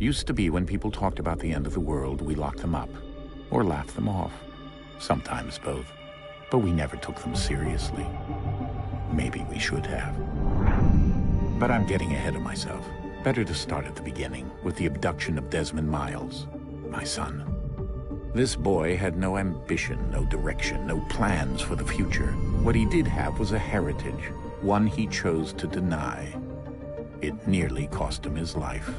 Used to be when people talked about the end of the world, we locked them up. Or laughed them off. Sometimes both. But we never took them seriously. Maybe we should have. But I'm getting ahead of myself. Better to start at the beginning, with the abduction of Desmond Miles, my son. This boy had no ambition, no direction, no plans for the future. What he did have was a heritage, one he chose to deny. It nearly cost him his life.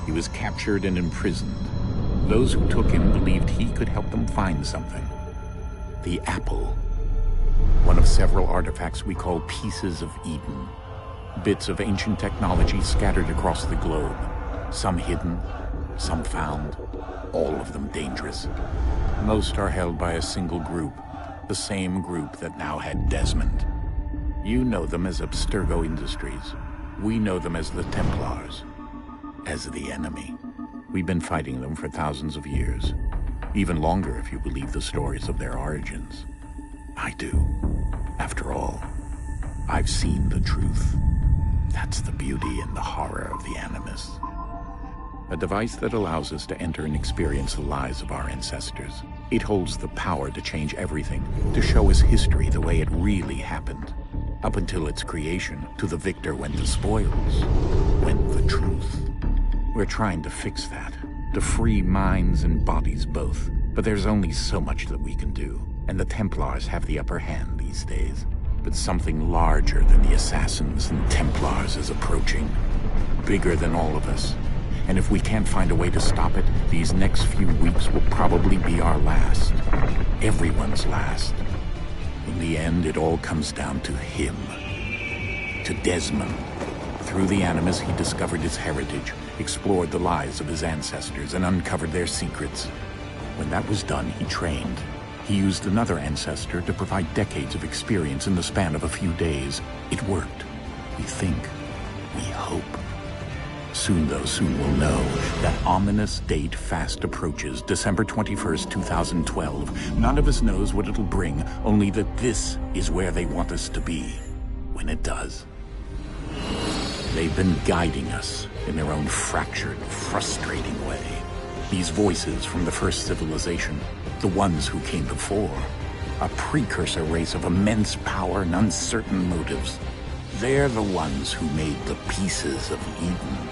He was captured and imprisoned. Those who took him believed he could help them find something. The apple. One of several artifacts we call pieces of Eden. Bits of ancient technology scattered across the globe. Some hidden, some found, all of them dangerous. Most are held by a single group, the same group that now had Desmond. You know them as Abstergo Industries. We know them as the Templars. As the enemy. We've been fighting them for thousands of years. Even longer if you believe the stories of their origins. I do. After all, I've seen the truth. That's the beauty and the horror of the Animus. A device that allows us to enter and experience the lives of our ancestors. It holds the power to change everything, to show us history the way it really happened. Up until its creation, to the victor went the spoils, went the truth. We're trying to fix that, to free minds and bodies both. But there's only so much that we can do, and the Templars have the upper hand these days. But something larger than the Assassins and Templars is approaching, bigger than all of us. And if we can't find a way to stop it, these next few weeks will probably be our last. Everyone's last. In the end, it all comes down to him. To Desmond. Through the Animus, he discovered his heritage, explored the lives of his ancestors, and uncovered their secrets. When that was done, he trained. He used another ancestor to provide decades of experience in the span of a few days. It worked. We think. We hope. Soon, though, soon we'll know. That ominous date fast approaches, December 21st, 2012. None of us knows what it'll bring, only that this is where they want us to be. When it does. They've been guiding us in their own fractured, frustrating way. These voices from the first civilization, the ones who came before, a precursor race of immense power and uncertain motives. They're the ones who made the pieces of Eden.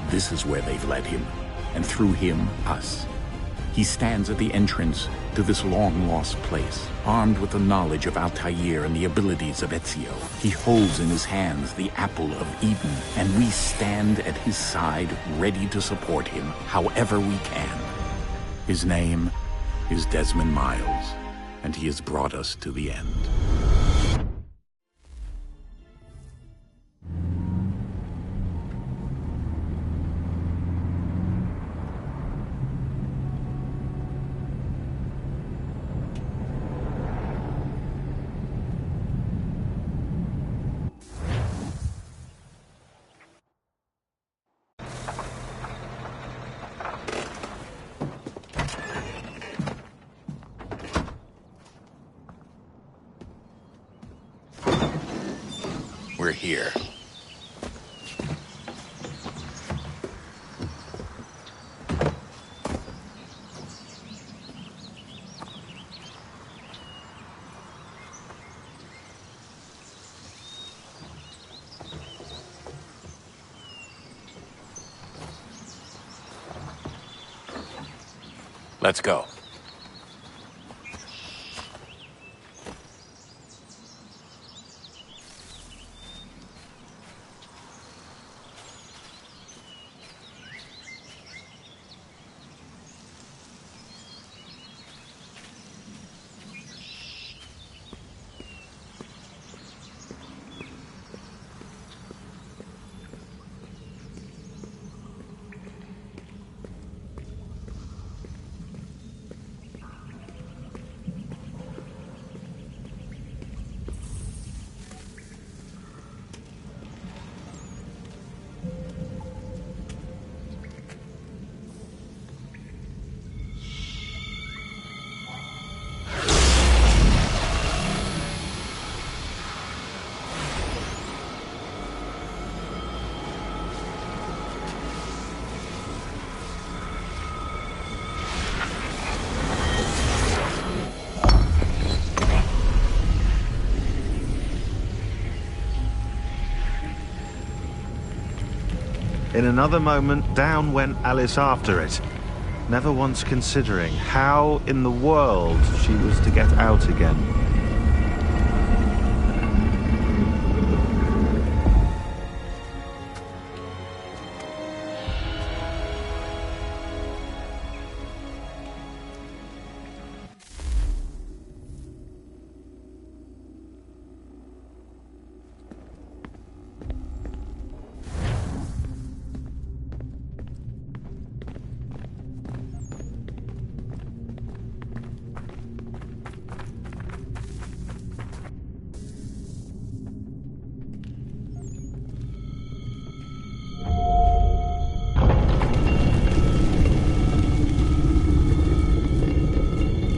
This is where they've led him, and through him, us. He stands at the entrance to this long-lost place, armed with the knowledge of Altair and the abilities of Ezio. He holds in his hands the apple of Eden, and we stand at his side, ready to support him however we can. His name is Desmond Miles, and he has brought us to the end. We're here. Let's go. In another moment, down went Alice after it, never once considering how in the world she was to get out again.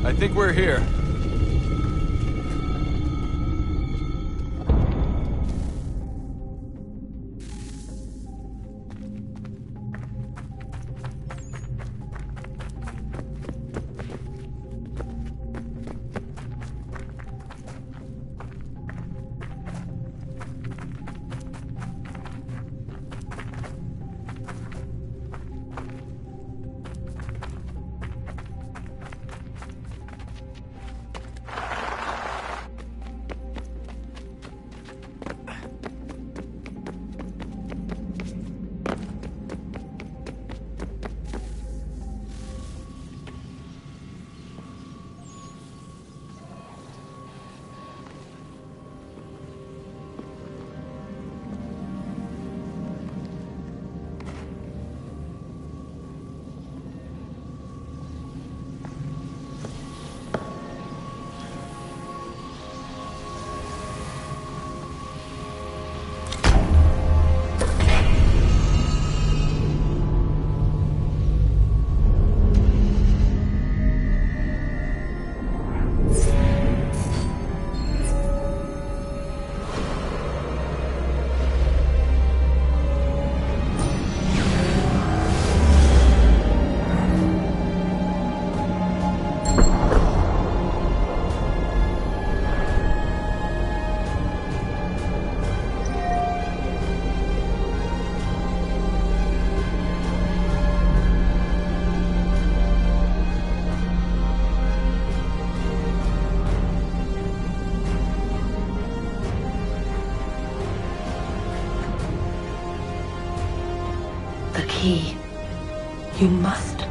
I think we're here. The key. You must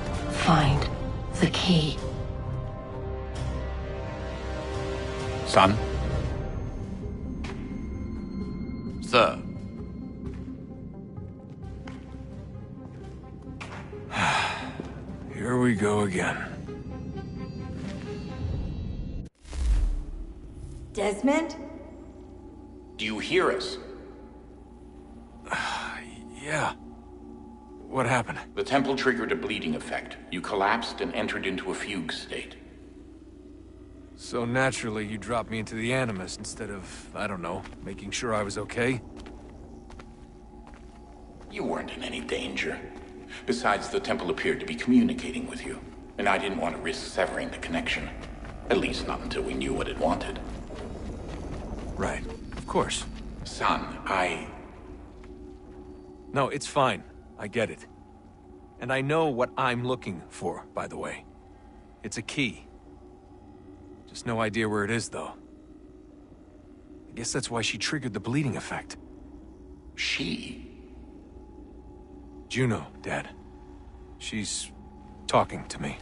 find the key. Son? Sir. Here we go again. Desmond? Do you hear us? Yeah. What happened? The temple triggered a bleeding effect. You collapsed and entered into a fugue state. So naturally, you dropped me into the Animus instead of, I don't know, making sure I was okay? You weren't in any danger. Besides, the temple appeared to be communicating with you, and I didn't want to risk severing the connection. At least not until we knew what it wanted. Right. Of course. Son, No, it's fine. I get it. And I know what I'm looking for, by the way. It's a key. Just no idea where it is, though. I guess that's why she triggered the bleeding effect. She? Juno, Dad. She's talking to me.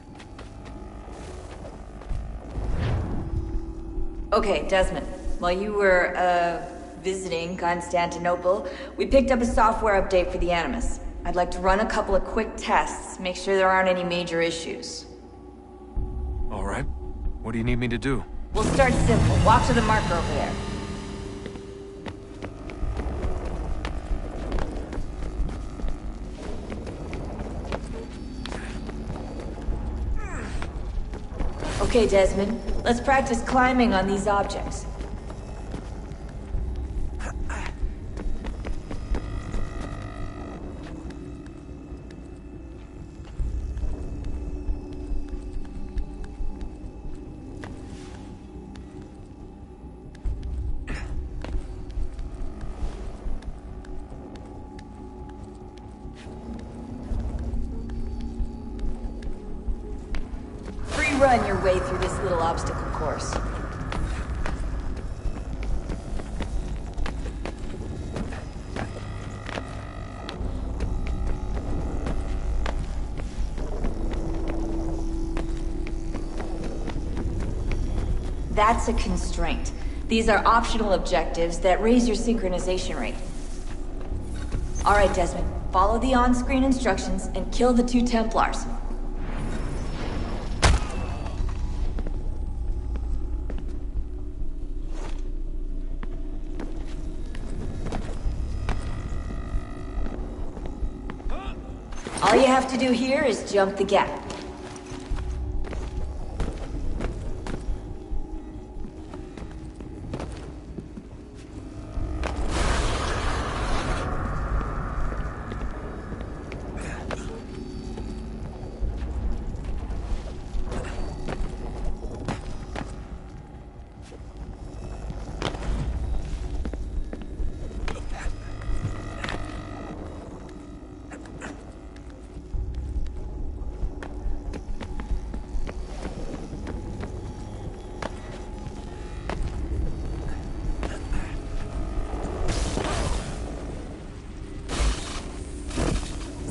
Okay, Desmond. While you were, visiting Constantinople, we picked up a software update for the Animus. I'd like to run a couple of quick tests, make sure there aren't any major issues. All right. What do you need me to do? We'll start simple. Walk to the marker over there. Okay, Desmond. Let's practice climbing on these objects. run your way through this little obstacle course. That's a constraint. These are optional objectives that raise your synchronization rate. Alright, Desmond. Follow the on-screen instructions and kill the 2 Templars. All you have to do here is jump the gap.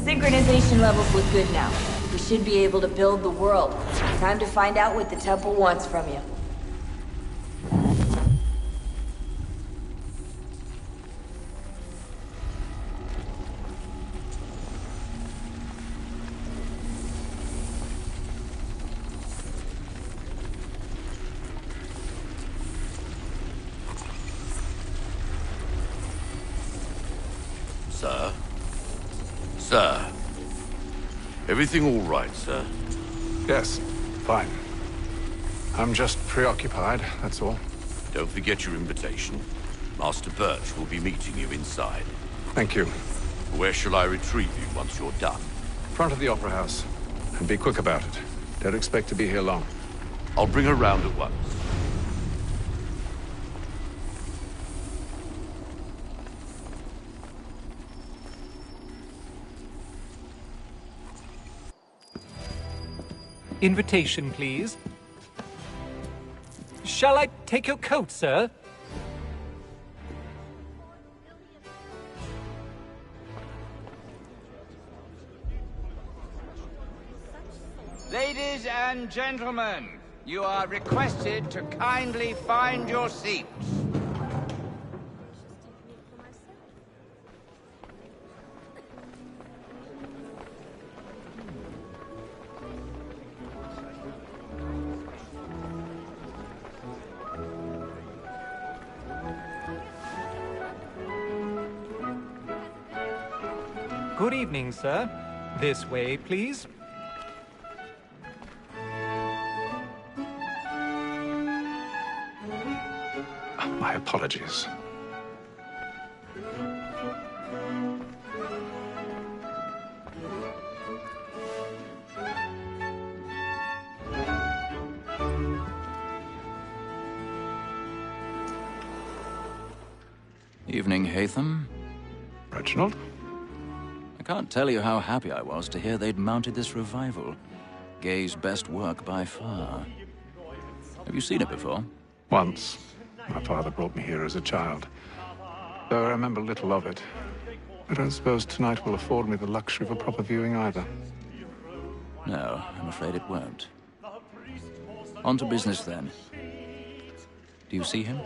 Synchronization levels look good now. We should be able to build the world. Time to find out what the temple wants from you. Sir? Sir? Everything all right, sir? Yes, fine. I'm just preoccupied, that's all. Don't forget your invitation. Master Birch will be meeting you inside. Thank you. Where shall I retrieve you once you're done? Front of the Opera House. And be quick about it. Don't expect to be here long. I'll bring her round at once. Invitation, please. Shall I take your coat, sir? Ladies and gentlemen, you are requested to kindly find your seats. Good evening, sir. This way, please. My apologies. Evening, Hatham. Reginald? I can't tell you how happy I was to hear they'd mounted this revival. Gay's best work by far. Have you seen it before? Once. My father brought me here as a child. Though I remember little of it. I don't suppose tonight will afford me the luxury of a proper viewing either. No, I'm afraid it won't. On to business then. Do you see him?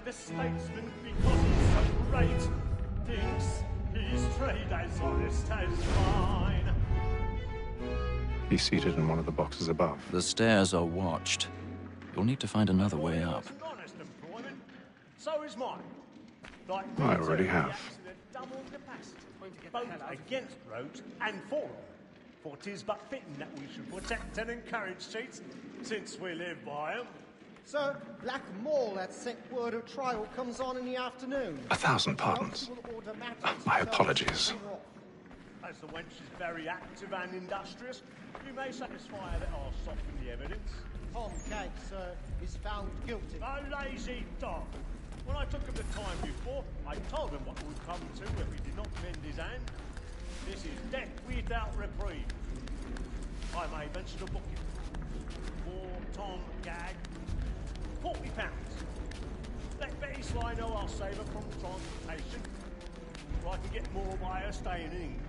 The statesman, because he's so great, thinks his trade as honest as mine. He's seated in one of the boxes above. The stairs are watched. You'll need to find another way up. Honest employment, so is mine. Like I already have. double capacity, both against roads and for them. For 'tis but fitting that we should protect and encourage cheats, since we live by them. Sir, Black Mall, that set word of trial comes on in the afternoon. 1,000 pardons. My apologies. As the wench is very active and industrious, you may satisfy her that I'll soften the evidence. Tom Cake, sir, is found guilty. A lazy dog. When I took him the time before, I told him what would come to if he did not mend his hand. This is death without reprieve. I may venture to book it. For Tom Gag, £40. Let Betty Sly know I'll save her from transportation, or I can get more by her staying in.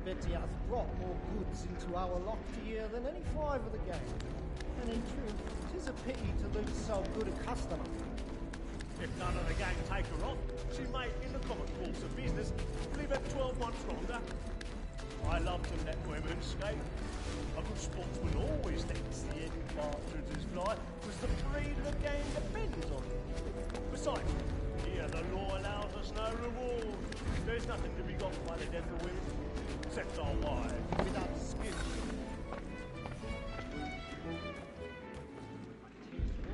Betty has brought more goods into our loft here than any 5 of the gang. And in truth, 'tis a pity to lose so good a customer. If none of the gang take her off, she may, in the common course of business, live at 12 months longer. I love to let women skate. A good sportsman always lets the head partridges fly, because the breed of the game depends on it. Besides, here the law allows us no reward. There's nothing to be got by the death of women, except our wives. Without dispute.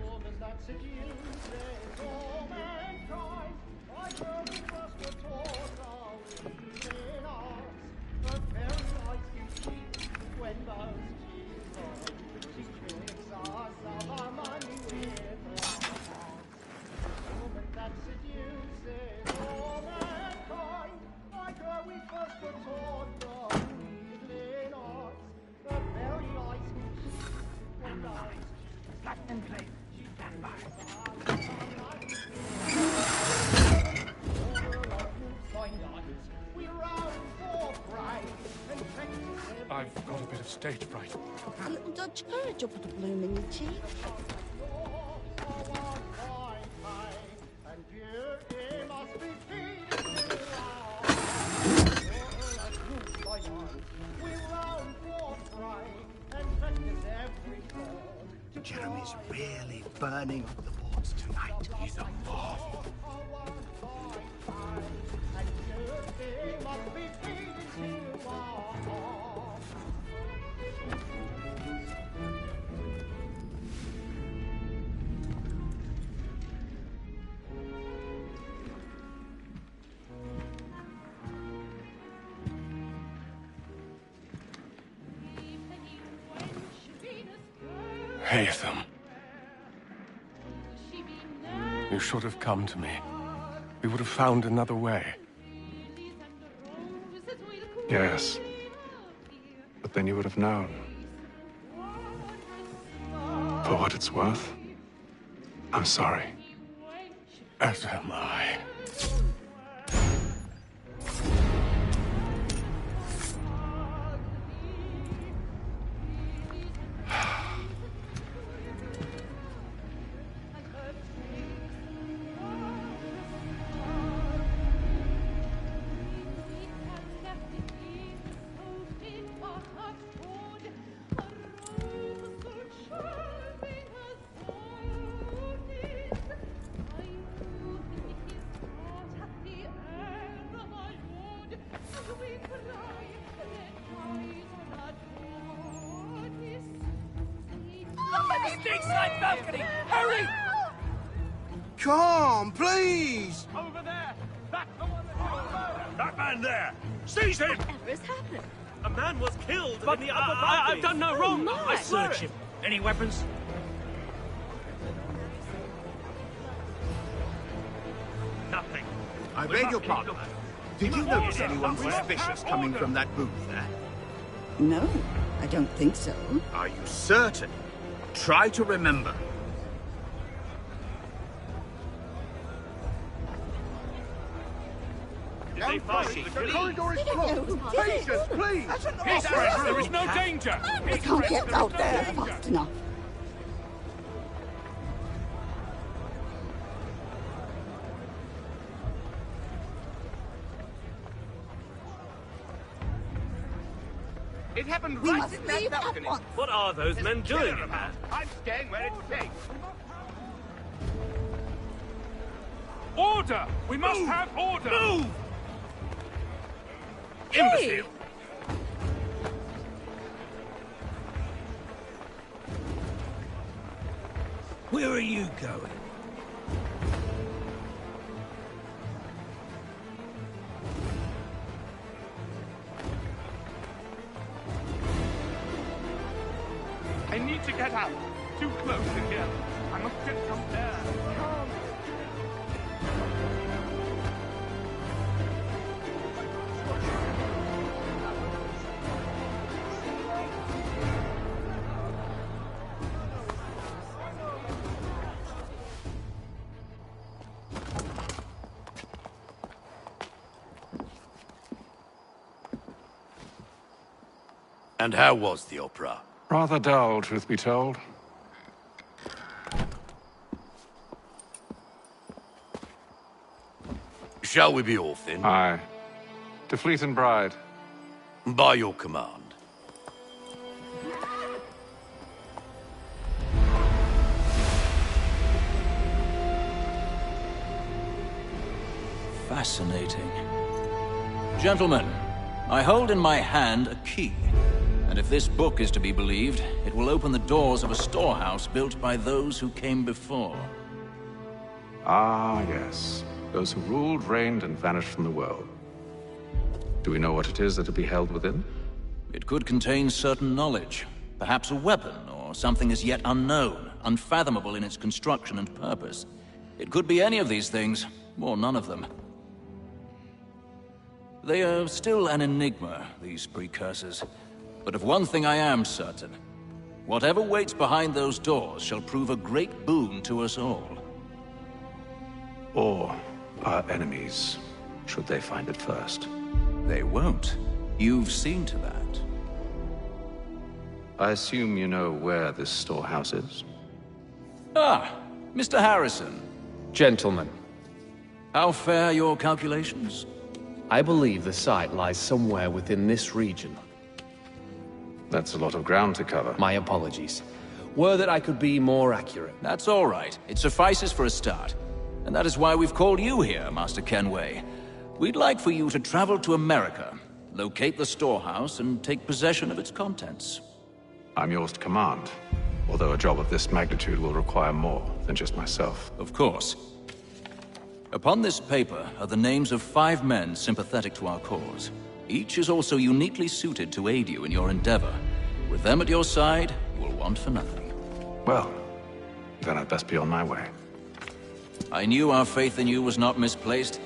Woman that seduces all mankind, I know we first were taught our in arts. Her very eyes can cheat when most she's wrong. She tricks us of our money with lies. Woman that seduces all mankind, I know we first were taught our in arts. Her very eyes can cheat when most she's platinum plate. Stand by. I've got a bit of stage fright. A little Dutch courage will put a bloom in your cheek. Jeremy's really burning up the boards tonight. He's a moth. Haytham. You should have come to me. We would have found another way. Yes. But then you would have known. For what it's worth, I'm sorry. As am I. Stateside balcony! Hurry! Come, please! Over there! That's the one that man there! Seize him! Whatever has happened? A man was killed in the upper balcony. I've done no wrong. my. I search him. Any weapons? Nothing. I beg your pardon. Did you notice anyone suspicious coming from that booth there? No, I don't think so. Are you certain? Try to remember. They fight the corridor is closed. Patience, please. Peace, friends. There is no danger. I can't get out there fast enough. It happened We right must in that leave at balcony. once. What are those men doing in there? I'm staying where it's safe. Order! We must have order! Move! Hey! Imbecile! Where are you going? I need to get out. Too close in here. I must get some air. Come. And how was the opera? Rather dull, truth be told. Shall we be off then? Aye. To Fleet and Bride. By your command. Fascinating. Gentlemen, I hold in my hand a key. And if this book is to be believed, it will open the doors of a storehouse built by those who came before. Ah, yes. Those who ruled, reigned, and vanished from the world. Do we know what it is that will be held within? It could contain certain knowledge. Perhaps a weapon, or something as yet unknown, unfathomable in its construction and purpose. It could be any of these things, or none of them. They are still an enigma, these precursors. But of one thing I am certain. Whatever waits behind those doors shall prove a great boon to us all. Or our enemies, should they find it first. They won't. You've seen to that. I assume you know where this storehouse is? Ah, Mr. Harrison. Gentlemen. How fare your calculations? I believe the site lies somewhere within this region. That's a lot of ground to cover. My apologies. Were that I could be more accurate. That's all right. It suffices for a start. And that is why we've called you here, Master Kenway. We'd like for you to travel to America, locate the storehouse, and take possession of its contents. I'm yours to command, although a job of this magnitude will require more than just myself. Of course. Upon this paper are the names of 5 men sympathetic to our cause. Each is also uniquely suited to aid you in your endeavor. With them at your side, you will want for nothing. Well, then I'd best be on my way. I knew our faith in you was not misplaced.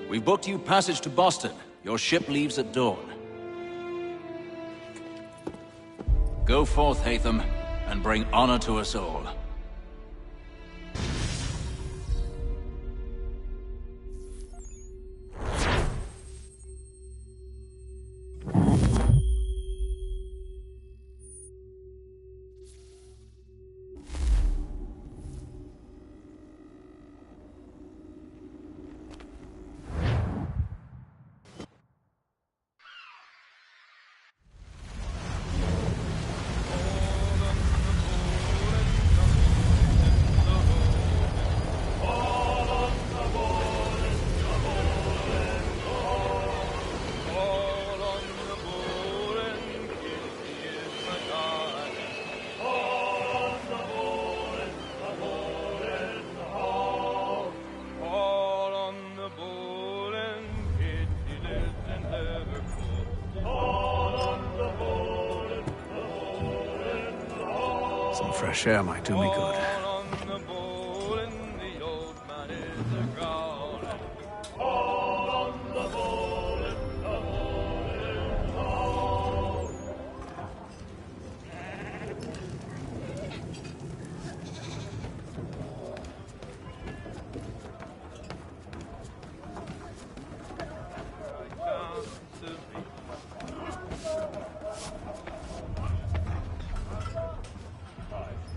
We've booked you passage to Boston. Your ship leaves at dawn. Go forth, Hatham, and bring honor to us all. Some fresh air might do me good.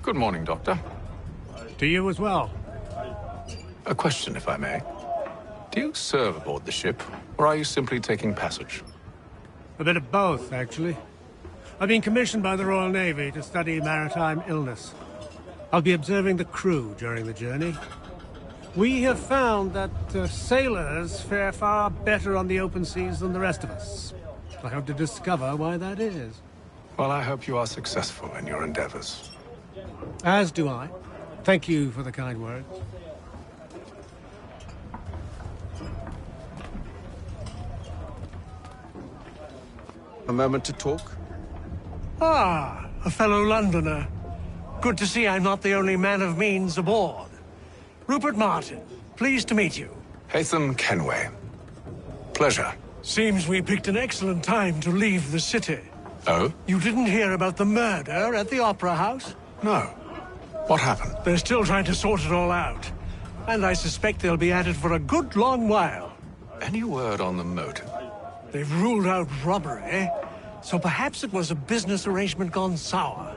Good morning, Doctor. To you as well. A question, if I may. Do you serve aboard the ship, or are you simply taking passage? A bit of both, actually. I've been commissioned by the Royal Navy to study maritime illness. I'll be observing the crew during the journey. We have found that sailors fare far better on the open seas than the rest of us. I hope to discover why that is. Well, I hope you are successful in your endeavors. As do I. Thank you for the kind words. A moment to talk? Ah, a fellow Londoner. Good to see I'm not the only man of means aboard. Rupert Martin, pleased to meet you. Hatham Kenway. Pleasure. Seems we picked an excellent time to leave the city. Oh? You didn't hear about the murder at the Opera House? No. What happened? They're still trying to sort it all out. And I suspect they'll be at it for a good long while. Any word on the motive? They've ruled out robbery. So perhaps it was a business arrangement gone sour.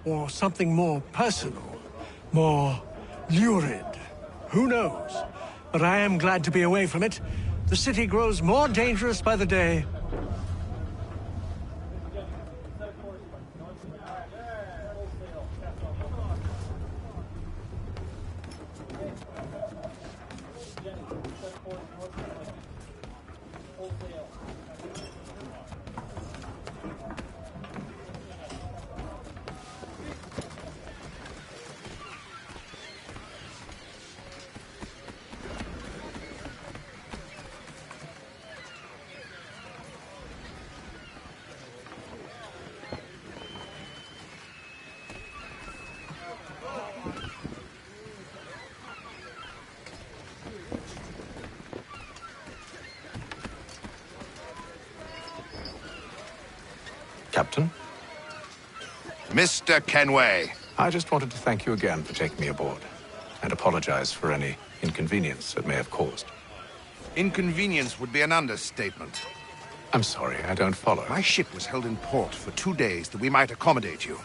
Or something more personal. More lurid. Who knows? But I am glad to be away from it. The city grows more dangerous by the day. Captain? Mr. Kenway. I just wanted to thank you again for taking me aboard, and apologize for any inconvenience it may have caused. Inconvenience would be an understatement. I'm sorry, I don't follow. My ship was held in port for 2 days that we might accommodate you.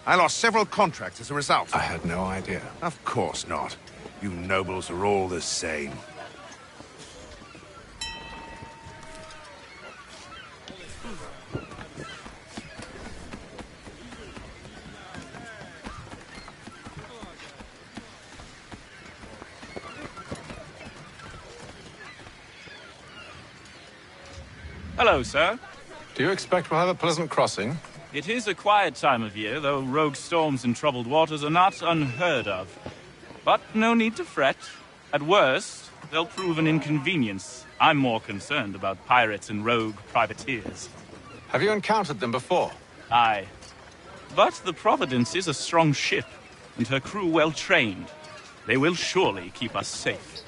I lost several contracts as a result. I had no idea. Of course not. You nobles are all the same. Hello, sir. Do you expect we'll have a pleasant crossing? It is a quiet time of year, though rogue storms in troubled waters are not unheard of. But no need to fret. At worst, they'll prove an inconvenience. I'm more concerned about pirates and rogue privateers. Have you encountered them before? Aye. But the Providence is a strong ship, and her crew well trained. They will surely keep us safe.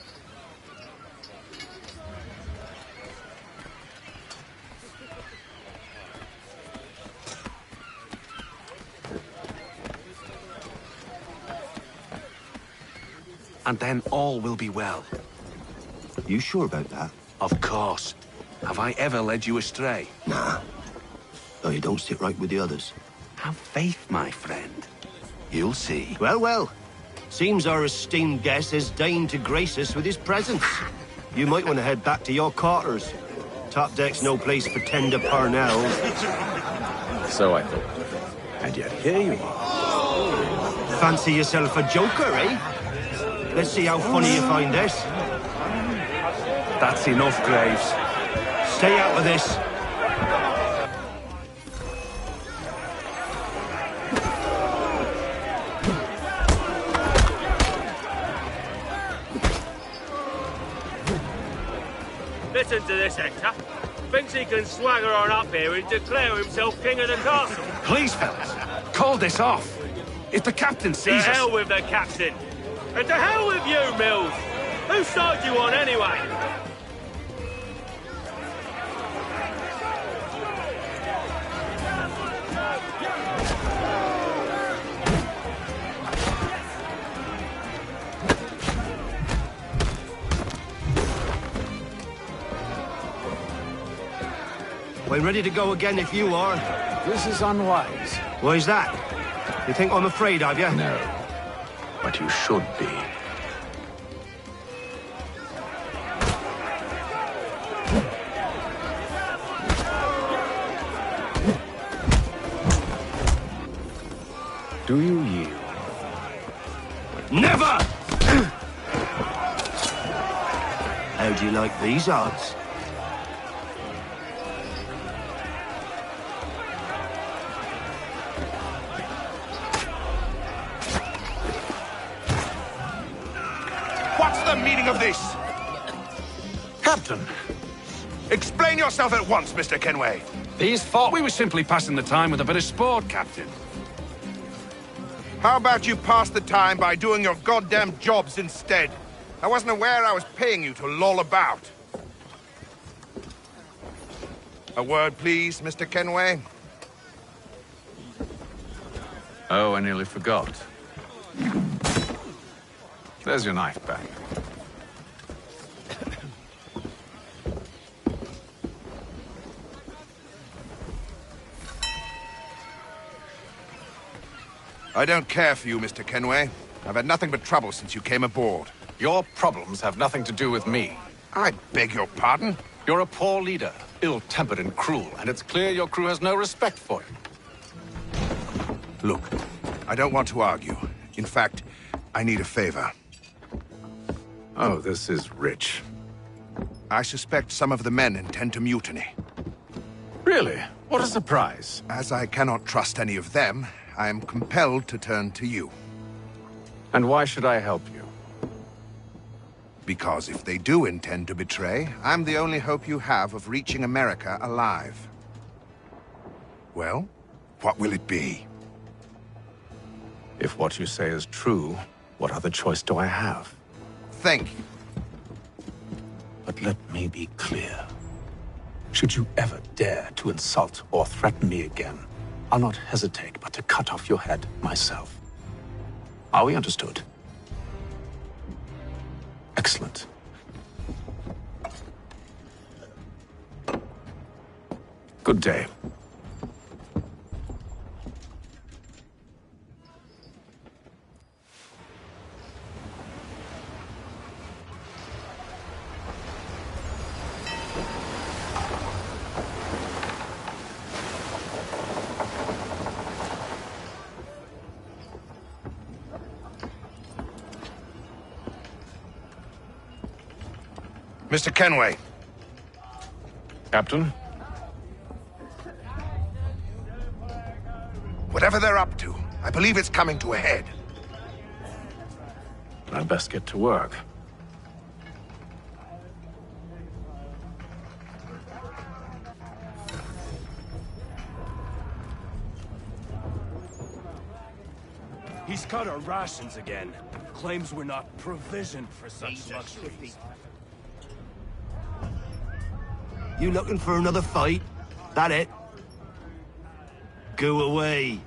And then all will be well. You sure about that? Of course. Have I ever led you astray? Nah. No, you don't sit right with the others. Have faith, my friend. You'll see. Well, well. Seems our esteemed guest has deigned to grace us with his presence. You might want to head back to your quarters. Top deck's no place for tender parnells. So I thought. And yet here you are. Fancy yourself a joker, eh? Let's see how funny you find this. That's enough, Graves. Stay out of this. Listen to this, Hector. Thinks he can swagger on up here and declare himself king of the castle. Please, fellas, call this off. If the captain To sees us... hell with the captain. And to hell with you, Mills! Whose side you on, anyway? We're ready to go again if you are. This is unwise. Why's that? You think I'm afraid of you? No. But you should be. Do you yield? Never! How'd you like these odds? What's the meaning of this? Captain, Explain yourself at once, Mr. Kenway. these thought we were simply passing the time with a bit of sport, Captain. How about you pass the time by doing your goddamn jobs instead? I wasn't aware I was paying you to loll about. A word, please, Mr. Kenway. Oh, I nearly forgot. There's your knife back. I don't care for you, Mr. Kenway. I've had nothing but trouble since you came aboard. Your problems have nothing to do with me. I beg your pardon? You're a poor leader, ill-tempered and cruel, and it's clear your crew has no respect for you. Look, I don't want to argue. In fact, I need a favor. Oh, this is rich. I suspect some of the men intend to mutiny. Really? What a surprise. As I cannot trust any of them, I am compelled to turn to you. And why should I help you? Because if they do intend to betray, I'm the only hope you have of reaching America alive. Well, what will it be? If what you say is true, what other choice do I have? Thank you. But let me be clear. Should you ever dare to insult or threaten me again, I'll not hesitate but to cut off your head myself. Are we understood? Excellent. Good day. Mr. Kenway. Captain? Whatever they're up to, I believe it's coming to a head. I'd best get to work. He's cut our rations again. Claims we're not provisioned for such luxuries. You looking for another fight? That it? Go away.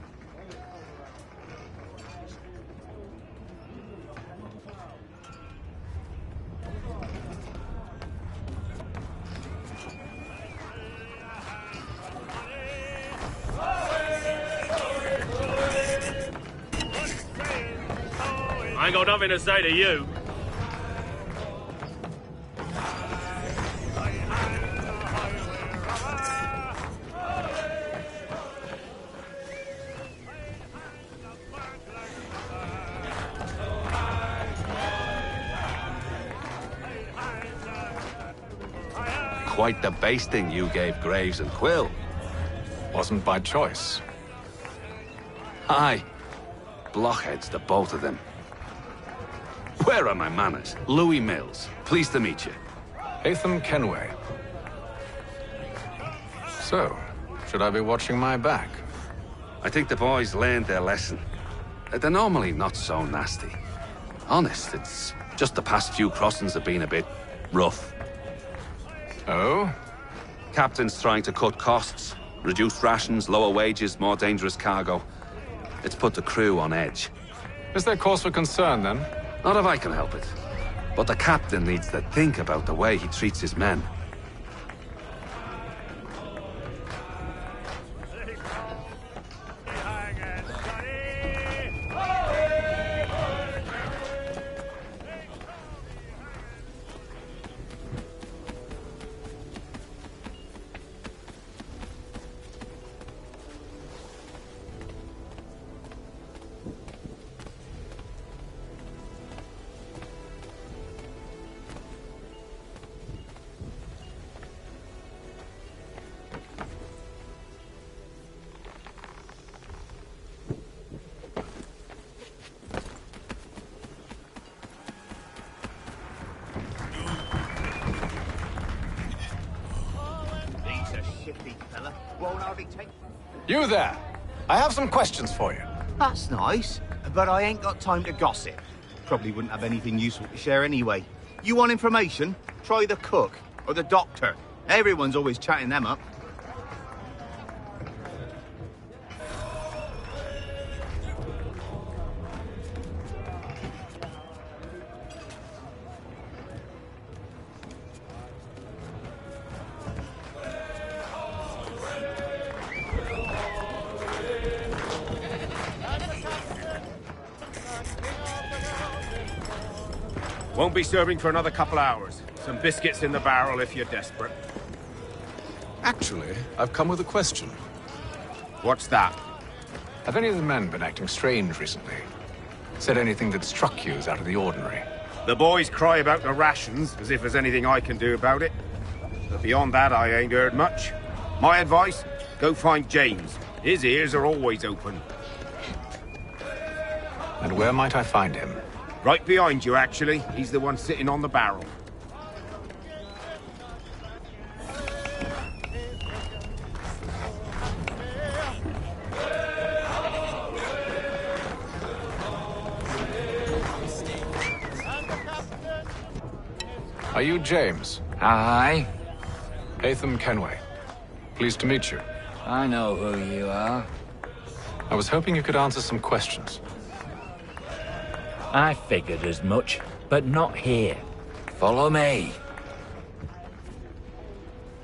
I ain't got nothing to say to you. Quite the basting you gave Graves and Quill. Wasn't by choice. Aye. Blockheads, the both of them. Where are my manners? Louis Mills. Pleased to meet you. Hatham Kenway. So, should I be watching my back? I think the boys learned their lesson. They're normally not so nasty. Honest, it's just the past few crossings have been a bit rough. Oh? Captain's trying to cut costs. Reduced rations, lower wages, more dangerous cargo. It's put the crew on edge. Is there cause for concern, then? Not if I can help it. But the captain needs to think about the way he treats his men. You there! I have some questions for you. That's nice, but I ain't got time to gossip. Probably wouldn't have anything useful to share anyway. You want information? Try the cook or the doctor. Everyone's always chatting them up. Won't be serving for another couple hours. Some biscuits in the barrel if you're desperate. Actually, I've come with a question. What's that? Have any of the men been acting strange recently? Said anything that struck you as out of the ordinary? The boys cry about the rations, as if there's anything I can do about it. But beyond that, I ain't heard much. My advice? Go find James. His ears are always open. And where might I find him? Right behind you, actually. He's the one sitting on the barrel. Are you James? Aye. Hatham Kenway. Pleased to meet you. I know who you are. I was hoping you could answer some questions. I figured as much, but not here. Follow me.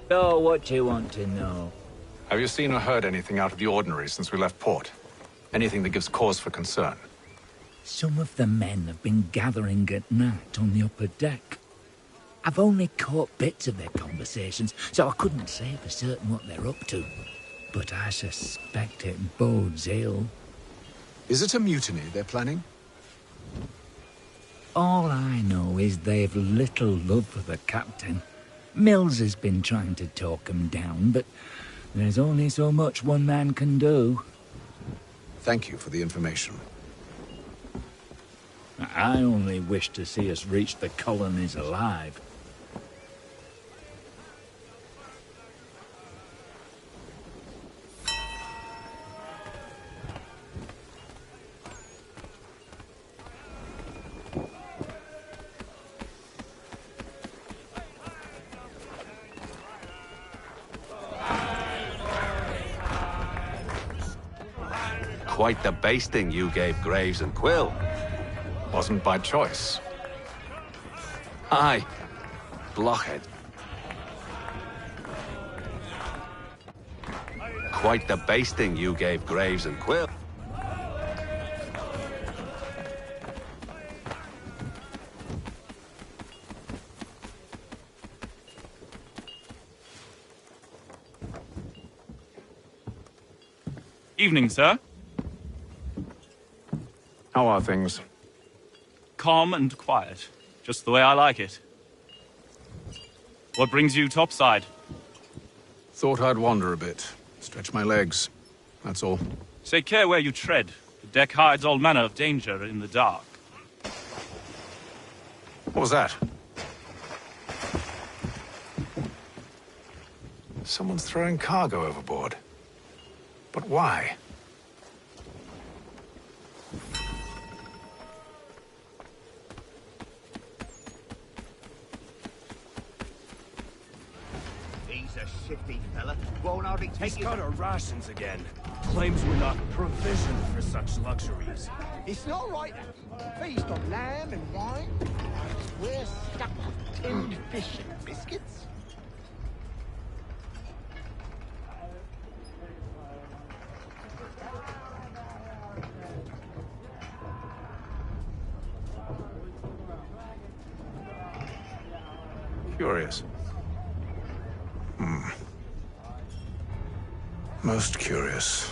So, what you want to know? Have you seen or heard anything out of the ordinary since we left port? Anything that gives cause for concern? Some of the men have been gathering at night on the upper deck. I've only caught bits of their conversations, so I couldn't say for certain what they're up to. But I suspect it bodes ill. Is it a mutiny they're planning? All I know is they've little love for the captain. Mills has been trying to talk him down, but there's only so much one man can do. Thank you for the information. I only wish to see us reach the colonies alive. Quite the basting you gave Graves and Quill. Wasn't by choice. Aye. Blockhead. Quite the basting you gave Graves and Quill. Evening, sir. How are things? Calm and quiet. Just the way I like it. What brings you topside? Thought I'd wander a bit. Stretch my legs. That's all. Take care where you tread. The deck hides all manner of danger in the dark. What was that? Someone's throwing cargo overboard. But why? He's a shifty fella. Won't hardly take He's got our rations again. Claims we're not provisioned for such luxuries. It's not right. Feast on lamb and wine. We're stuck with tinned fish and biscuits. Curious. Most curious.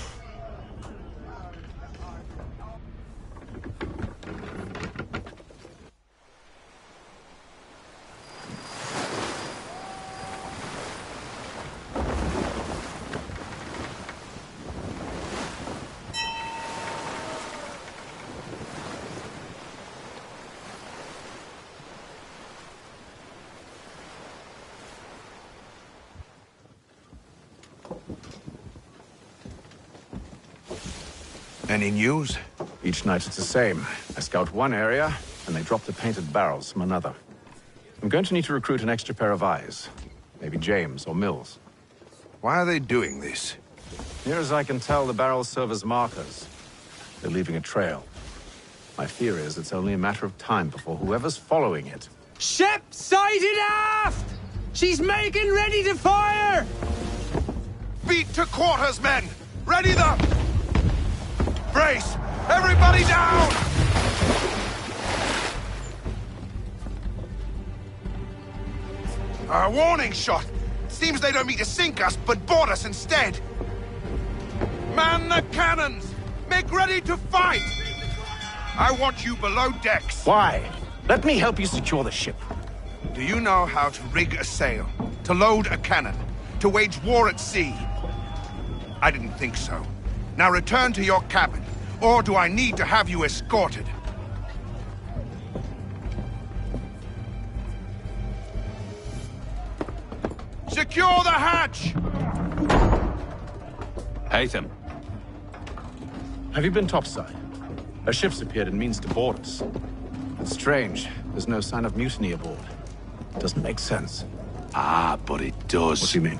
Any news? Each night it's the same. I scout one area, and they drop the painted barrels from another. I'm going to need to recruit an extra pair of eyes. Maybe James or Mills. Why are they doing this? Near as I can tell, the barrels serve as markers. They're leaving a trail. My fear is it's only a matter of time before whoever's following it... Ship sighted aft! She's making ready to fire! Beat to quarters, men! Ready the... Brace! Everybody down! A warning shot! Seems they don't mean to sink us, but board us instead! Man the cannons! Make ready to fight! I want you below decks. Why? Let me help you secure the ship. Do you know how to rig a sail? To load a cannon? To wage war at sea? I didn't think so. Now return to your cabin, or do I need to have you escorted? Secure the hatch! Haytham. Have you been topside? A ship's appeared and means to board us. It's strange. There's no sign of mutiny aboard. Doesn't make sense. Ah, but it does. What do you mean?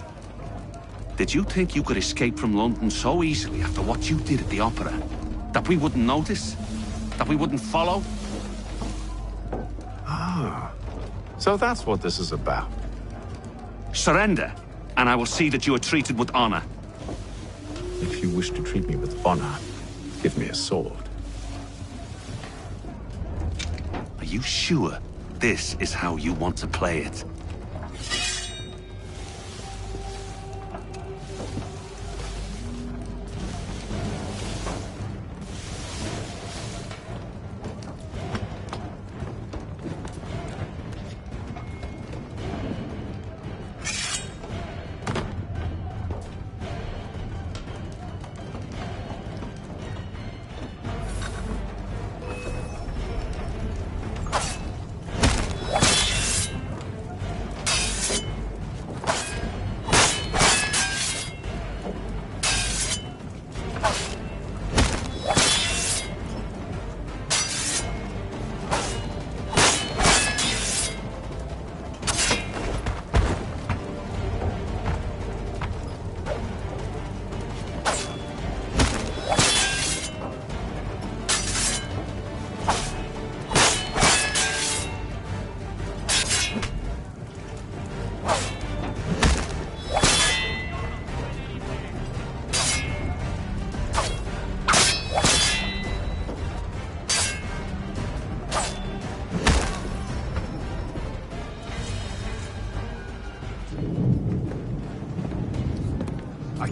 Did you think you could escape from London so easily after what you did at the opera? That we wouldn't notice? That we wouldn't follow? Ah. So that's what this is about. Surrender, and I will see that you are treated with honor. If you wish to treat me with honor, give me a sword. Are you sure this is how you want to play it?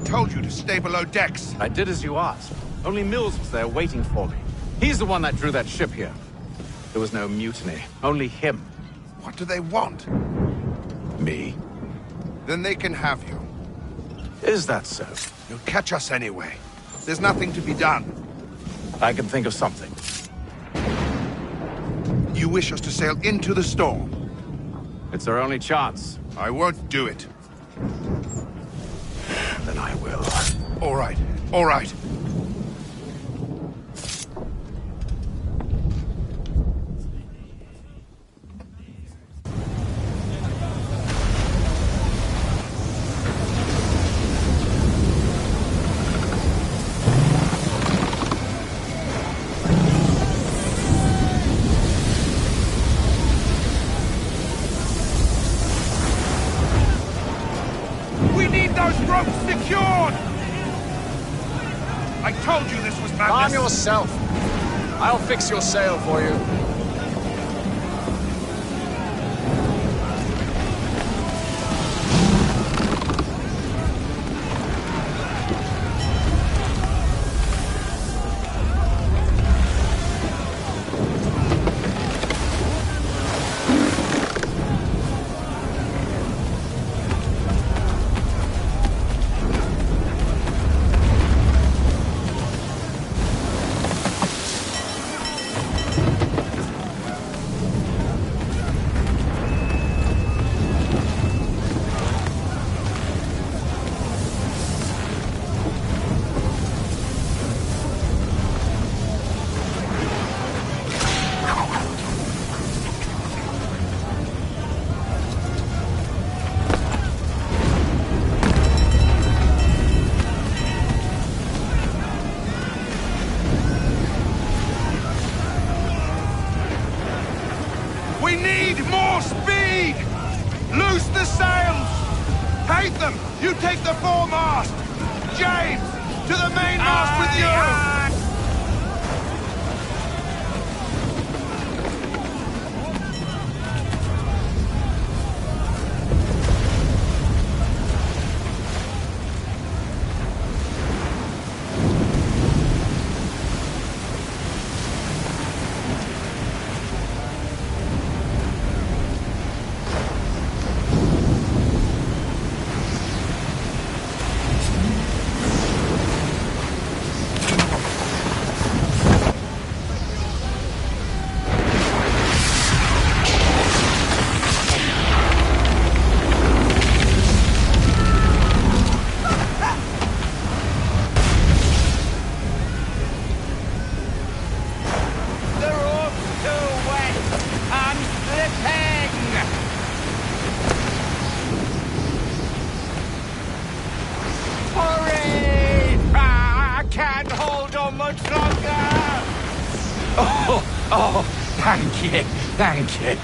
Told you to stay below decks. I did as you asked. Only Mills was there waiting for me. He's the one that drew that ship here. There was no mutiny, only him. What do they want? Me. Then they can have you. Is that so? You'll catch us anyway. There's nothing to be done. I can think of something. You wish us to sail into the storm? It's our only chance. I won't do it. Then I will. All right. All right. Calm yourself. I'll fix your sail for you. You take the foremast! James, to the mainmast with you! hold on much longer! Oh, thank you, thank you.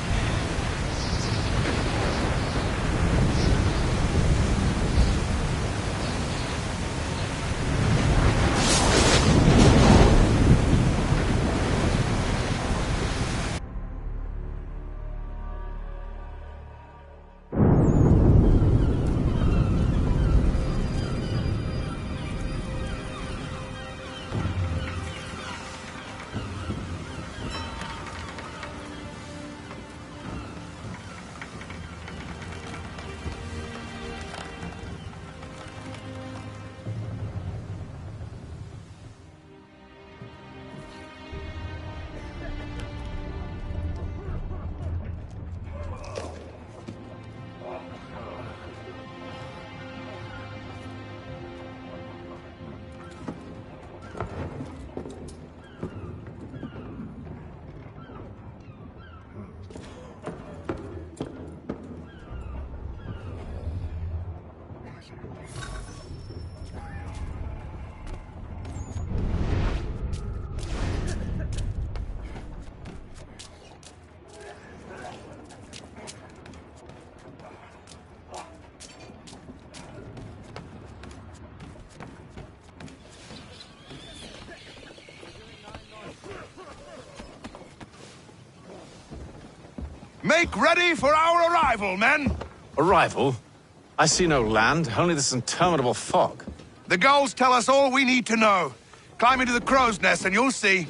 Make ready for our arrival, men! Arrival? I see no land, only this interminable fog. The gulls tell us all we need to know. Climb into the crow's nest and you'll see.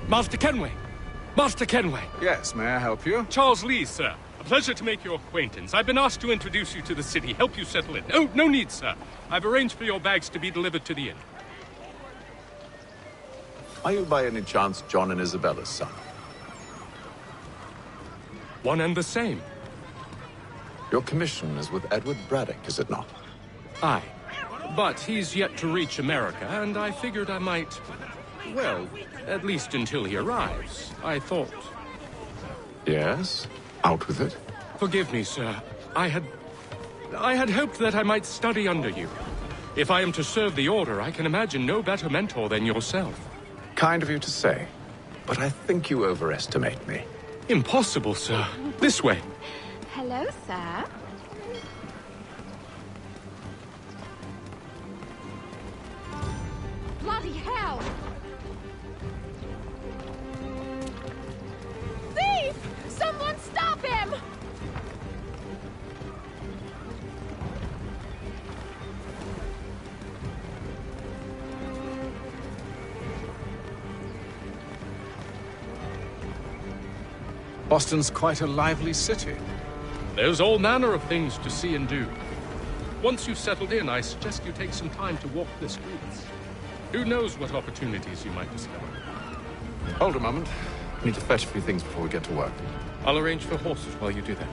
Master Kenway! Master Kenway! Yes, may I help you? Charles Lee, sir. A pleasure to make your acquaintance. I've been asked to introduce you to the city, help you settle in. Oh, no need, sir. I've arranged for your bags to be delivered to the inn. Are you by any chance John and Isabella's son? One and the same. Your commission is with Edward Braddock, is it not? Aye. But he's yet to reach America, and I figured I might... Well, at least until he arrives, I thought. Yes? Out with it. Forgive me, sir. I had hoped that I might study under you. If I am to serve the Order, I can imagine no better mentor than yourself. Kind of you to say, but I think you overestimate me. Impossible, sir. This way. Hello, sir. Bloody hell! Thief! Someone stop him! Boston's quite a lively city. There's all manner of things to see and do. Once you've settled in, I suggest you take some time to walk the streets. Who knows what opportunities you might discover? Hold a moment. I need to fetch a few things before we get to work. I'll arrange for horses while you do that.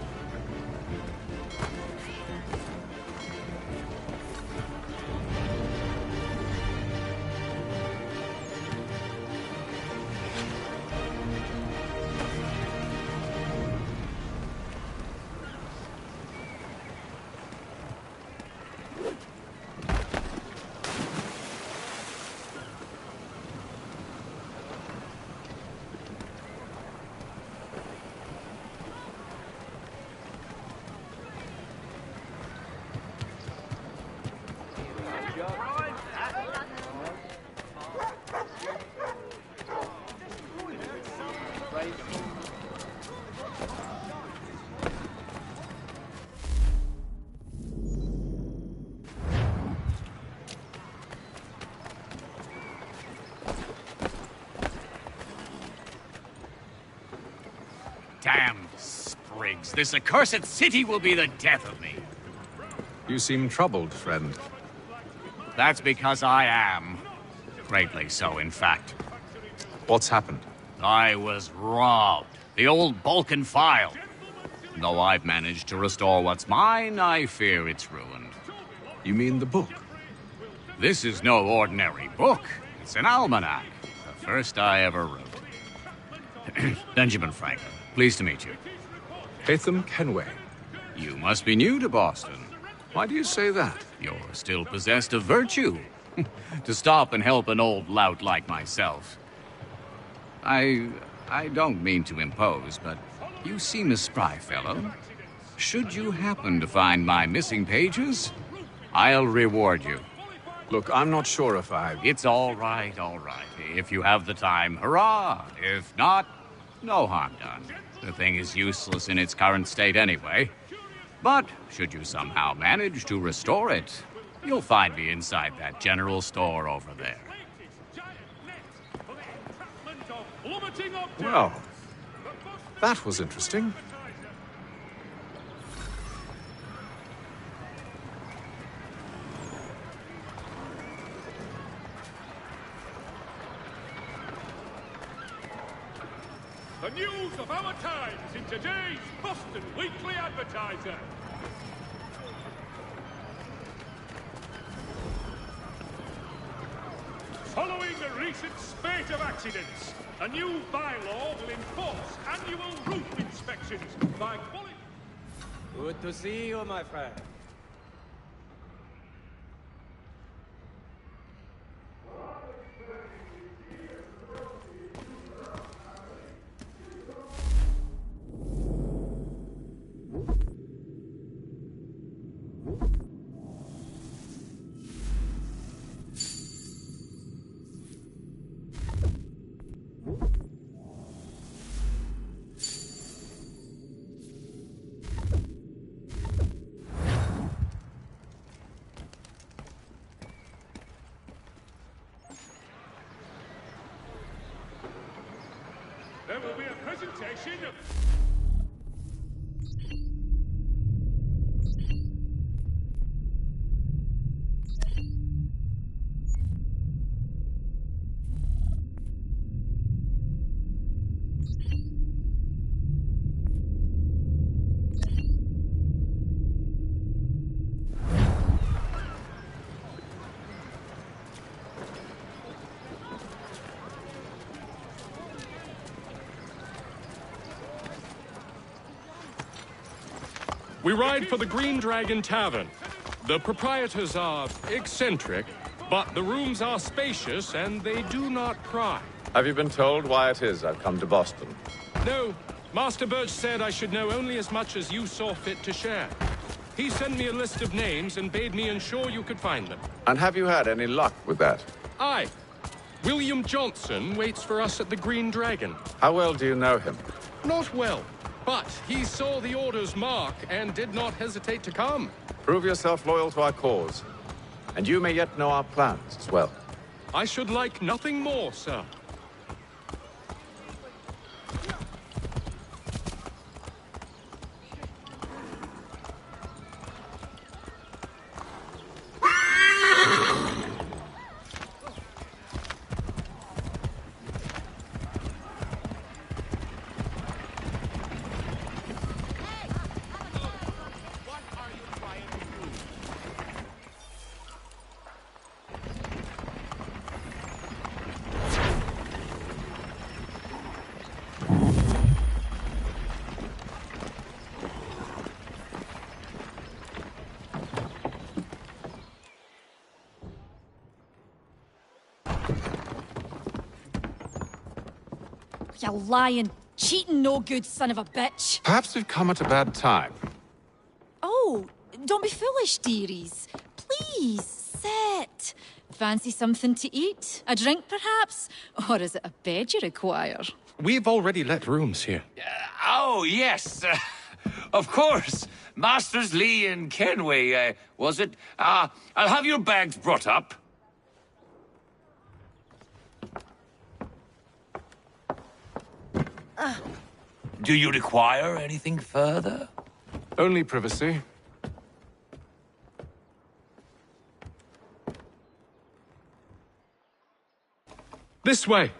Damn sprigs. This accursed city will be the death of me. You seem troubled, friend. That's because I am. Greatly so, in fact. What's happened? I was robbed. The old Balkan file. Though I've managed to restore what's mine, I fear it's ruined. You mean the book? This is no ordinary book. It's an almanac. The first I ever wrote. Benjamin Franklin, pleased to meet you. Hatham Kenway. You must be new to Boston. Why do you say that? You're still possessed of virtue. To stop and help an old lout like myself. I don't mean to impose, but you seem a spry fellow. Should you happen to find my missing pages, I'll reward you. Look, I'm not sure if I... It's all right, all right. If you have the time, hurrah! If not, no harm done. The thing is useless in its current state anyway. But should you somehow manage to restore it, you'll find me inside that general store over there. Well, that was interesting. The news of our times in today's Boston Weekly Advertiser. Following a recent spate of accidents, a new bylaw will enforce annual roof inspections by quality... Good to see you, my friend. There will be a presentation of... We ride for the Green Dragon Tavern. The proprietors are eccentric, but the rooms are spacious and they do not pry. Have you been told why it is I've come to Boston? No. Master Birch said I should know only as much as you saw fit to share. He sent me a list of names and bade me ensure you could find them. And have you had any luck with that? Aye. William Johnson waits for us at the Green Dragon. How well do you know him? Not well, but he saw the order's mark and did not hesitate to come. Prove yourself loyal to our cause, and you may yet know our plans as well. I should like nothing more, sir. You lying, cheating, no good son of a bitch. Perhaps we've come at a bad time. Oh, don't be foolish, dearies. Please, sit. Fancy something to eat? A drink, perhaps? Or is it a bed you require? We've already let rooms here. Oh, yes. Of course. Masters Lee and Kenway, was it? I'll have your bags brought up. Do you require anything further? Only privacy. This way.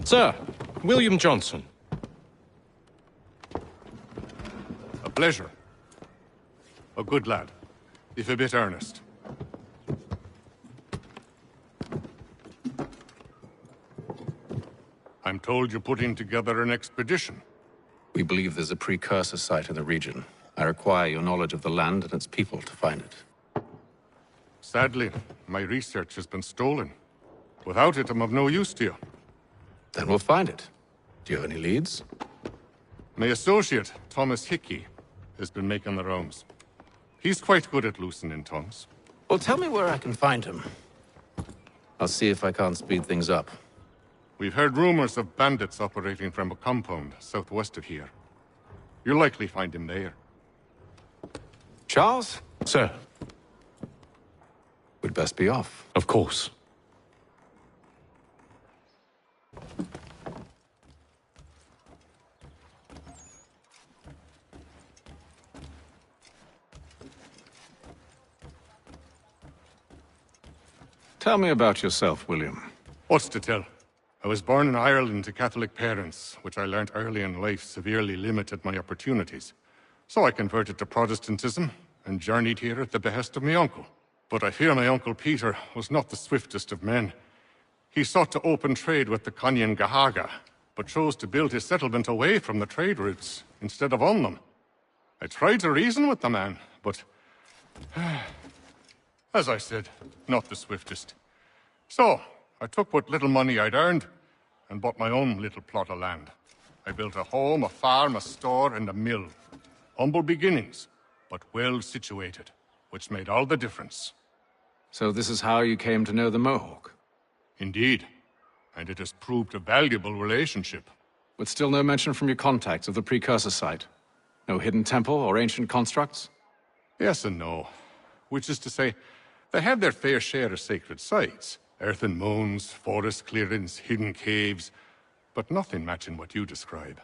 Sir, William Johnson. A pleasure. A good lad, if a bit earnest. I'm told you're putting together an expedition. We believe there's a precursor site in the region. I require your knowledge of the land and its people to find it. Sadly, my research has been stolen. Without it, I'm of no use to you. Then we'll find it. Do you have any leads? My associate, Thomas Hickey, has been making the rounds. He's quite good at loosening tongues. Well, tell me where I can find him. I'll see if I can't speed things up. We've heard rumors of bandits operating from a compound southwest of here. You'll likely find him there. Charles? Sir. We'd best be off. Of course. Tell me about yourself, William. What's to tell? I was born in Ireland to Catholic parents, which I learnt early in life severely limited my opportunities. So I converted to Protestantism and journeyed here at the behest of my uncle. But I fear my uncle Peter was not the swiftest of men. He sought to open trade with the Conyan Gahaga, but chose to build his settlement away from the trade routes instead of on them. I tried to reason with the man, but as I said, not the swiftest. So, I took what little money I'd earned and bought my own little plot of land. I built a home, a farm, a store, and a mill. Humble beginnings, but well situated, which made all the difference. So this is how you came to know the Mohawk? Indeed, and it has proved a valuable relationship. With still no mention from your contacts of the precursor site? No hidden temple or ancient constructs? Yes and no. Which is to say, they have their fair share of sacred sites. Earthen mounds, forest clearings, hidden caves, but nothing matching what you describe.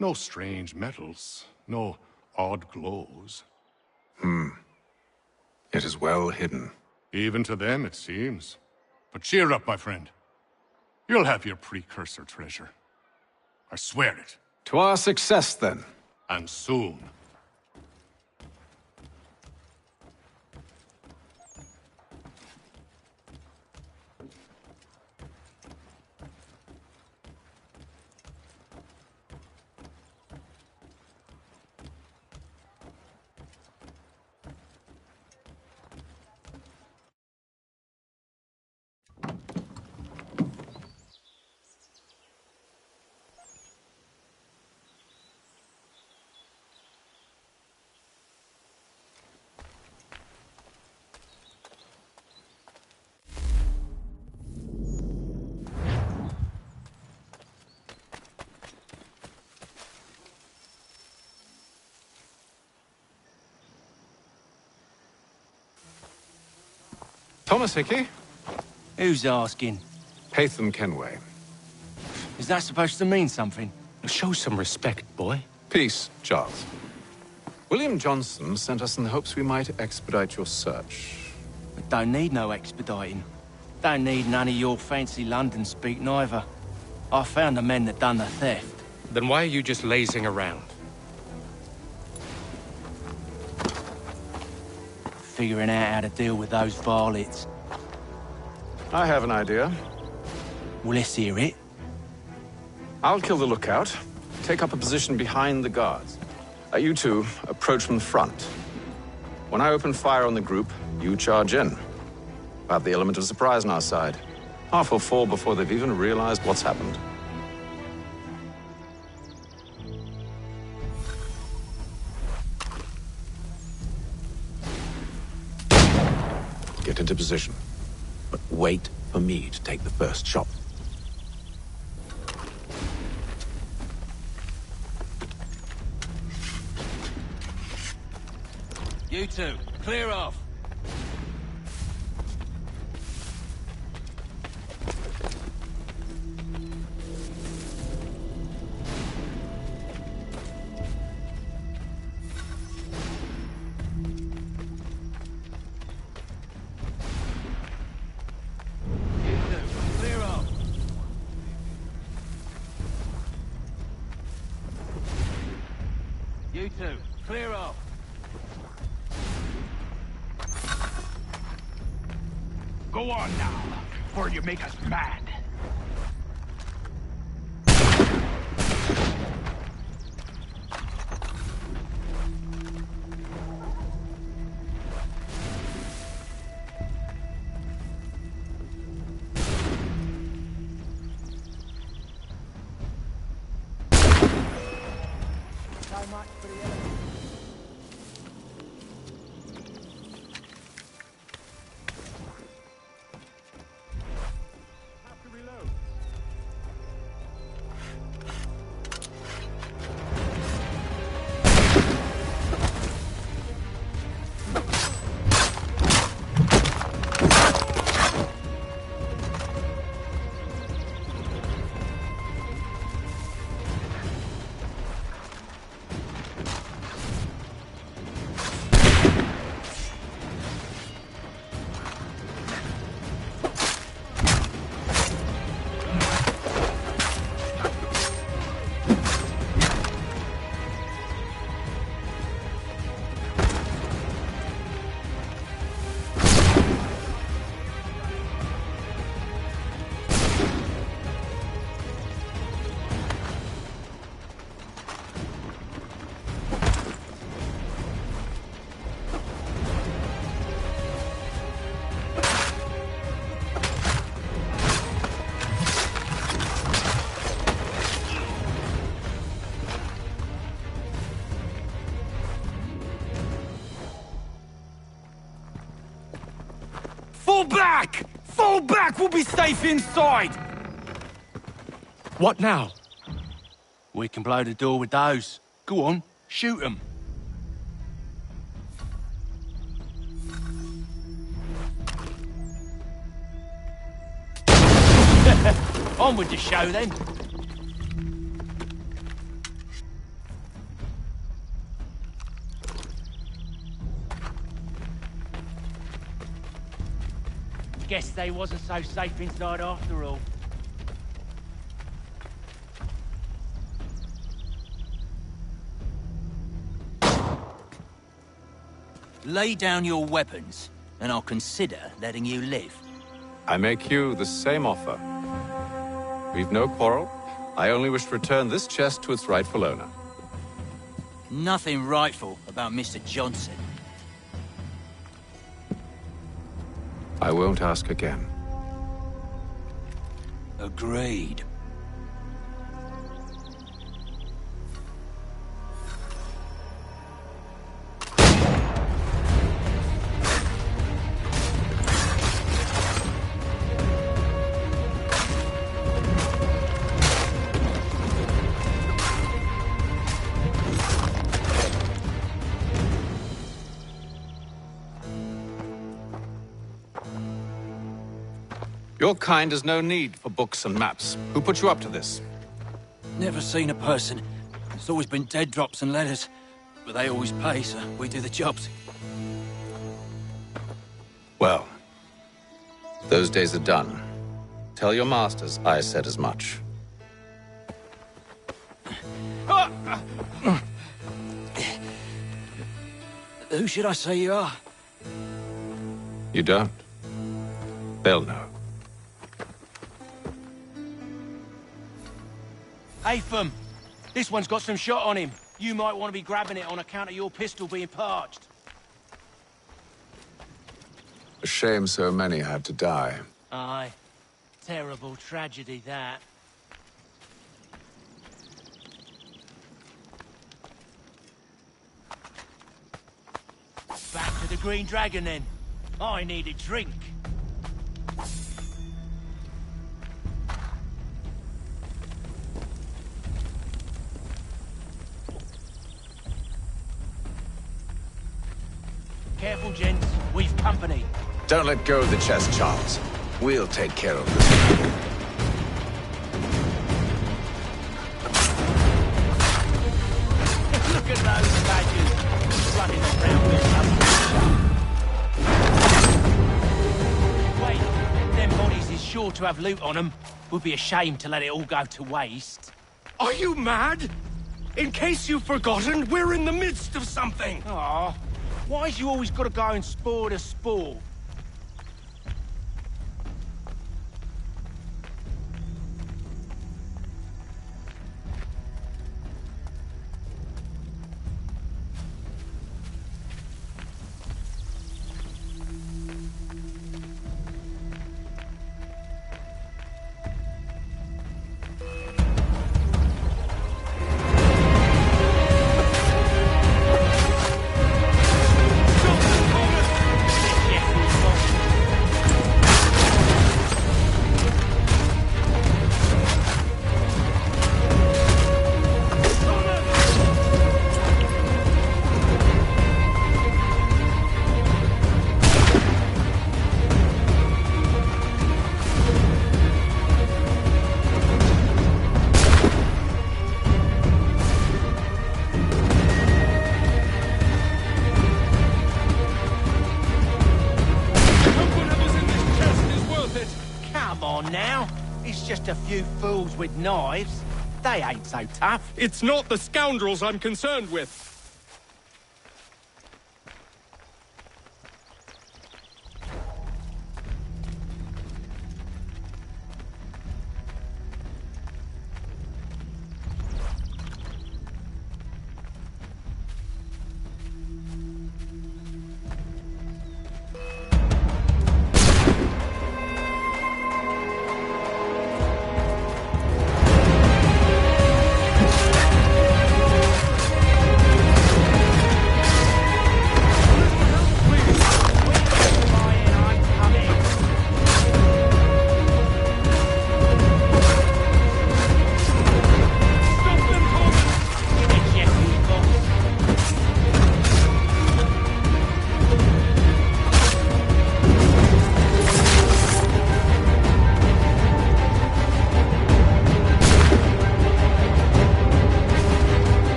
No strange metals, no odd glows. It is well hidden. Even to them, it seems. But cheer up, my friend. You'll have your precursor treasure. I swear it. To our success, then. And soon. Thomas Hickey? Who's asking? Haytham Kenway. Is that supposed to mean something? Show some respect, boy. Peace, Charles. William Johnson sent us in the hopes we might expedite your search. We don't need no expediting. Don't need none of your fancy London speak neither. I found the men that done the theft. Then why are you just lazing around? Figuring out how to deal with those varlets. I have an idea. Well, let's hear it. I'll kill the lookout, take up a position behind the guards. You two approach from the front. When I open fire on the group, you charge in. We'll have the element of surprise on our side. Half will fall before they've even realized what's happened. Get into position, but wait for me to take the first shot. You two, clear off. You two, clear off. Go on now, before you make us mad. Fall back! Fall back! We'll be safe inside! What now? We can blow the door with those. Go on, shoot them. On with the show then. Guess they wasn't so safe inside after all. Lay down your weapons, and I'll consider letting you live. I make you the same offer. We've no quarrel. I only wish to return this chest to its rightful owner. Nothing rightful about Mr. Johnson. I won't ask again. Agreed. Your kind has no need for books and maps. Who put you up to this? Never seen a person. It's always been dead drops and letters. But they always pay, so we do the jobs. Well, those days are done. Tell your masters I said as much. Who should I say you are? You don't? They'll know. Apham, this one's got some shot on him. You might want to be grabbing it on account of your pistol being parched. A shame so many had to die. Aye. Terrible tragedy, that. Back to the Green Dragon, then. I need a drink. Careful, gents. We've company. Don't let go of the chest, Charles. We'll take care of this. Look at those badgers running around with Wait, them bodies is sure to have loot on them. Would be a shame to let it all go to waste. Are you mad? In case you've forgotten, we're in the midst of something. Aw, why's you always gotta go and spoil the sport? Just a few fools with knives. They ain't so tough. It's not the scoundrels I'm concerned with.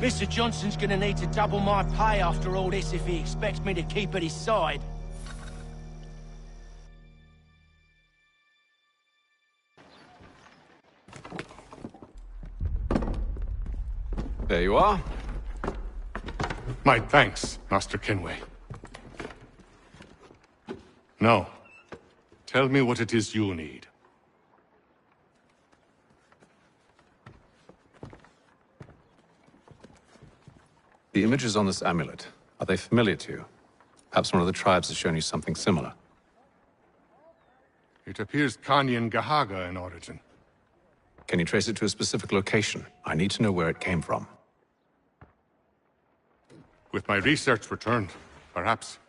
Mr. Johnson's gonna need to double my pay after all this if he expects me to keep at his side. There you are. My thanks, Master Kenway. Now, tell me what it is you need. The images on this amulet, are they familiar to you? Perhaps one of the tribes has shown you something similar. It appears Kanyan Gahaga in origin. Can you trace it to a specific location? I need to know where it came from. With my research returned, perhaps.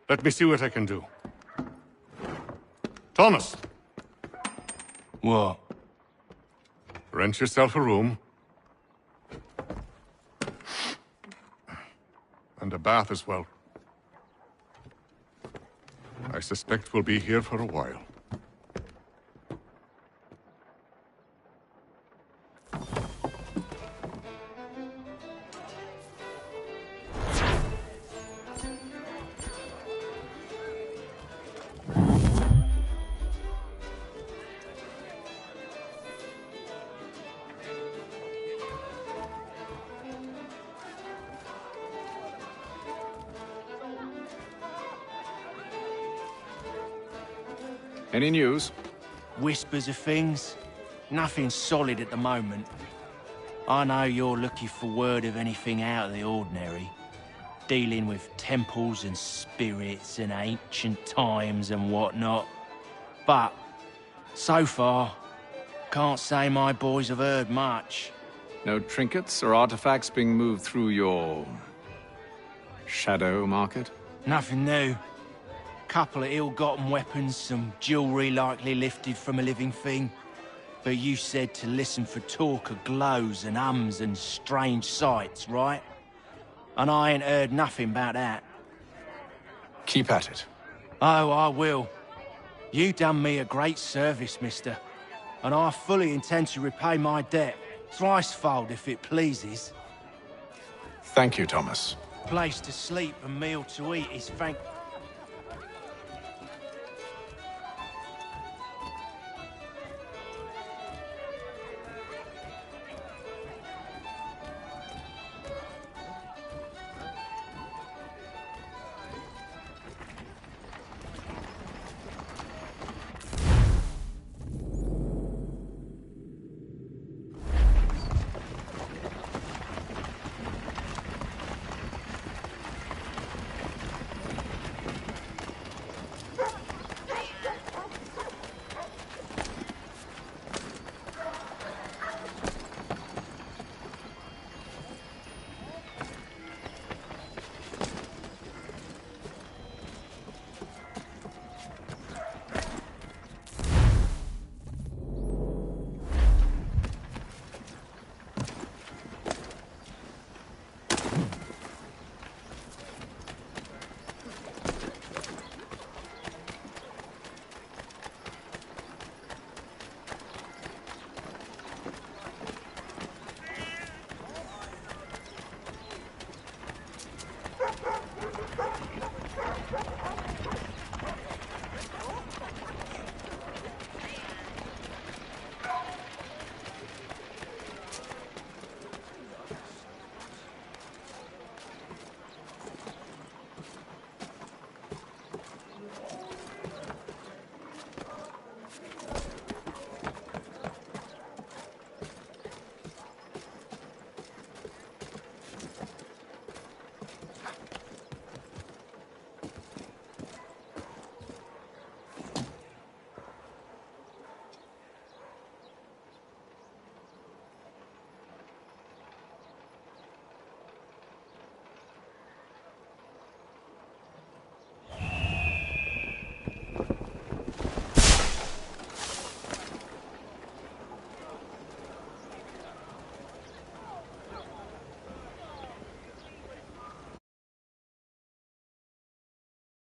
Let me see what I can do. Thomas! What? Rent yourself a room. And a bath as well. I suspect we'll be here for a while. Any news? Whispers of things. Nothing solid at the moment. I know you're looking for word of anything out of the ordinary. Dealing with temples and spirits and ancient times and whatnot. But, so far, can't say my boys have heard much. No trinkets or artifacts being moved through your... shadow market? Nothing new. Couple of ill-gotten weapons, some jewelry likely lifted from a living thing. But you said to listen for talk of glows and ums and strange sights, right? And I ain't heard nothing about that. Keep at it. Oh, I will. You done me a great service, mister. And I fully intend to repay my debt. Thricefold, if it pleases. Thank you, Thomas. Place to sleep and meal to eat is thank...